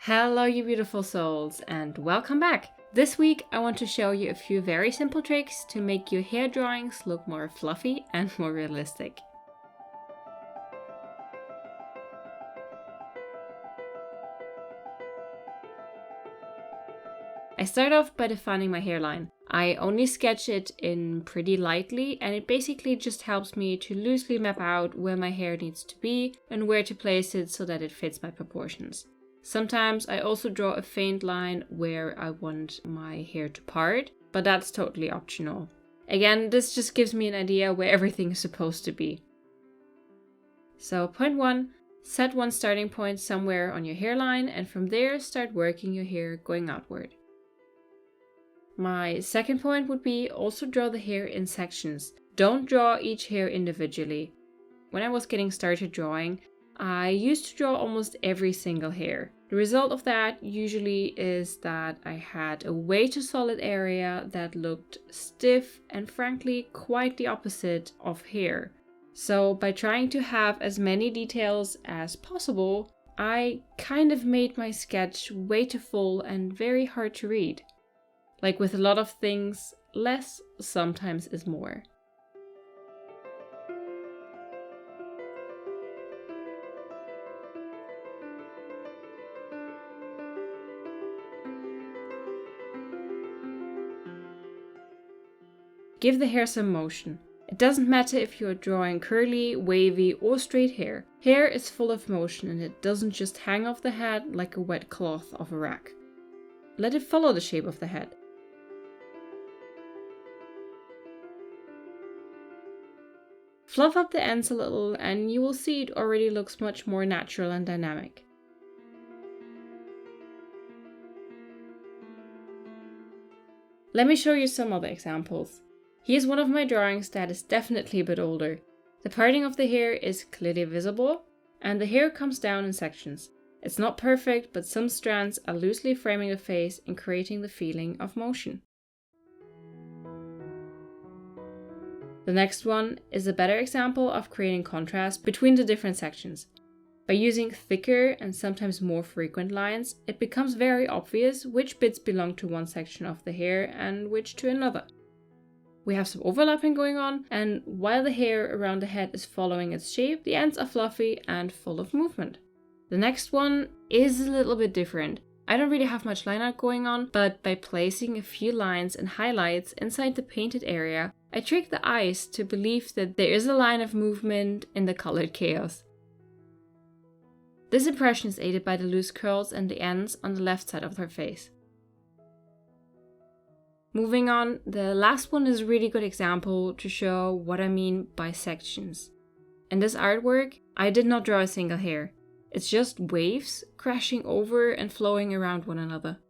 Hello you beautiful souls and welcome back! This week I want to show you a few very simple tricks to make your hair drawings look more fluffy and more realistic. I start off by defining my hairline. I only sketch it in pretty lightly and it basically just helps me to loosely map out where my hair needs to be and where to place it so that it fits my proportions. Sometimes I also draw a faint line where I want my hair to part, but that's totally optional. Again, this just gives me an idea where everything is supposed to be. So point 1, set one starting point somewhere on your hairline and from there start working your hair going outward. My second point would be also draw the hair in sections. Don't draw each hair individually. When I was getting started drawing, I used to draw almost every single hair. The result of that usually is that I had a way too solid area that looked stiff and frankly quite the opposite of hair. So by trying to have as many details as possible, I kind of made my sketch way too full and very hard to read. Like with a lot of things, less sometimes is more. Give the hair some motion. It doesn't matter if you're drawing curly, wavy, or straight hair. Hair is full of motion and it doesn't just hang off the head like a wet cloth off a rack. Let it follow the shape of the head. Fluff up the ends a little and you will see it already looks much more natural and dynamic. Let me show you some other examples. Here's one of my drawings that is definitely a bit older. The parting of the hair is clearly visible and the hair comes down in sections. It's not perfect, but some strands are loosely framing the face and creating the feeling of motion. The next one is a better example of creating contrast between the different sections. By using thicker and sometimes more frequent lines, it becomes very obvious which bits belong to one section of the hair and which to another. We have some overlapping going on, and while the hair around the head is following its shape, the ends are fluffy and full of movement. The next one is a little bit different. I don't really have much line art going on, but by placing a few lines and highlights inside the painted area, I trick the eyes to believe that there is a line of movement in the colored chaos. This impression is aided by the loose curls and the ends on the left side of her face. Moving on, the last one is a really good example to show what I mean by sections. In this artwork, I did not draw a single hair. It's just waves crashing over and flowing around one another.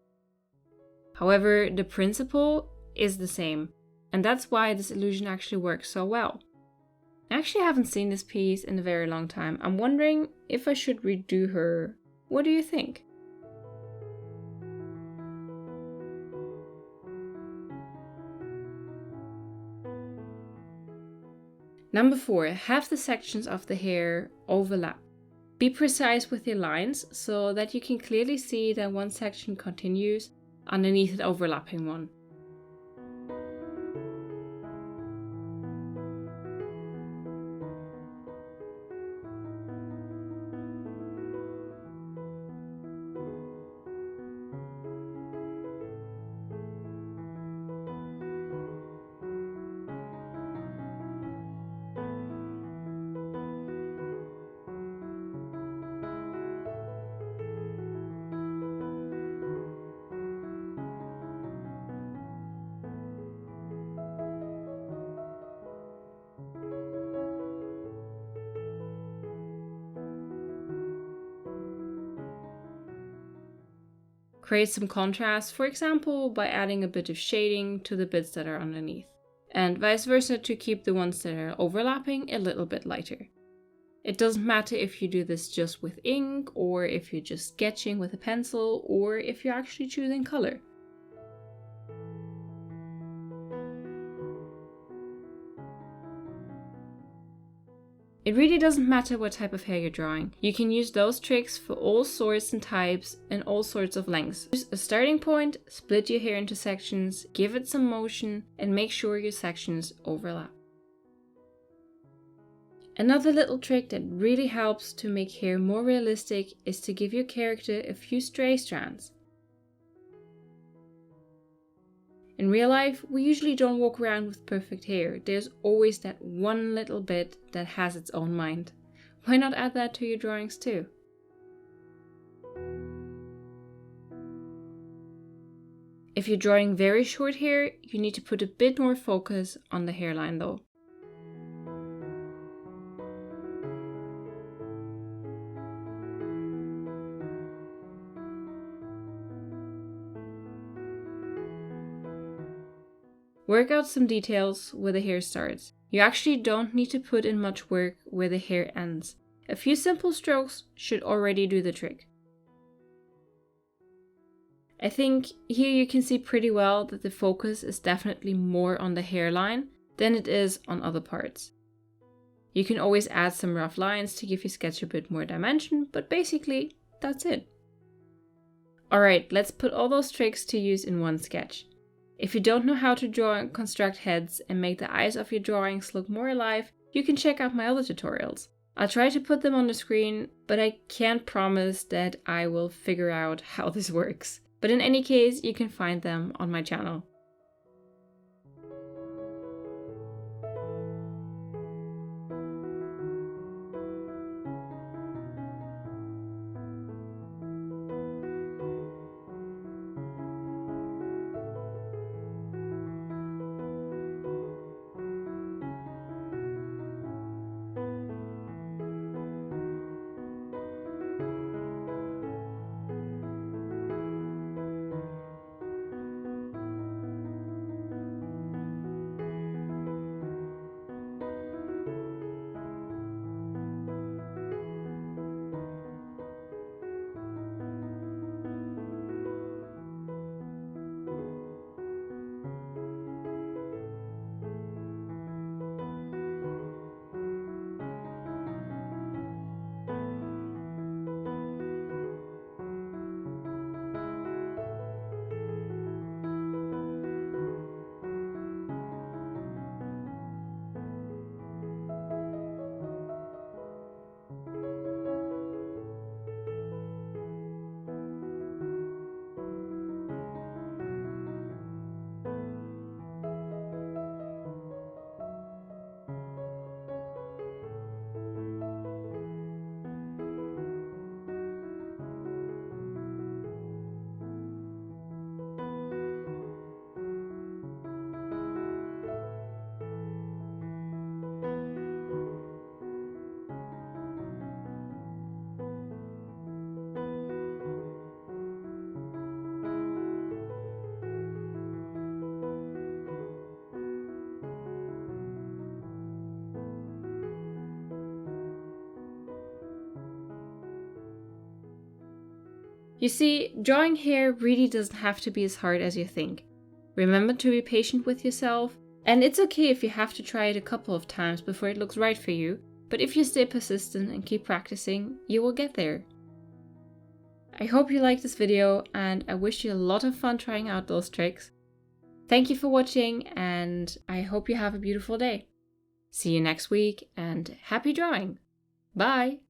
However, the principle is the same, and that's why this illusion actually works so well. I actually haven't seen this piece in a very long time. I'm wondering if I should redo her. What do you think? Number 4, have the sections of the hair overlap. Be precise with your lines so that you can clearly see that one section continues underneath the overlapping one. Create some contrast, for example, by adding a bit of shading to the bits that are underneath, and vice versa to keep the ones that are overlapping a little bit lighter. It doesn't matter if you do this just with ink, or if you're just sketching with a pencil, or if you're actually choosing color. It really doesn't matter what type of hair you're drawing. You can use those tricks for all sorts and types and all sorts of lengths. Use a starting point, split your hair into sections, give it some motion, and make sure your sections overlap. Another little trick that really helps to make hair more realistic is to give your character a few stray strands. In real life, we usually don't walk around with perfect hair. There's always that one little bit that has its own mind. Why not add that to your drawings too? If you're drawing very short hair, you need to put a bit more focus on the hairline though. Work out some details where the hair starts. You actually don't need to put in much work where the hair ends. A few simple strokes should already do the trick. I think here you can see pretty well that the focus is definitely more on the hairline than it is on other parts. You can always add some rough lines to give your sketch a bit more dimension, but basically that's it. Alright, let's put all those tricks to use in one sketch. If you don't know how to draw and construct heads and make the eyes of your drawings look more alive, you can check out my other tutorials. I'll try to put them on the screen, but I can't promise that I will figure out how this works. But in any case, you can find them on my channel. You see, drawing hair really doesn't have to be as hard as you think. Remember to be patient with yourself, and it's okay if you have to try it a couple of times before it looks right for you, but if you stay persistent and keep practicing, you will get there. I hope you liked this video, and I wish you a lot of fun trying out those tricks. Thank you for watching, and I hope you have a beautiful day. See you next week, and happy drawing! Bye!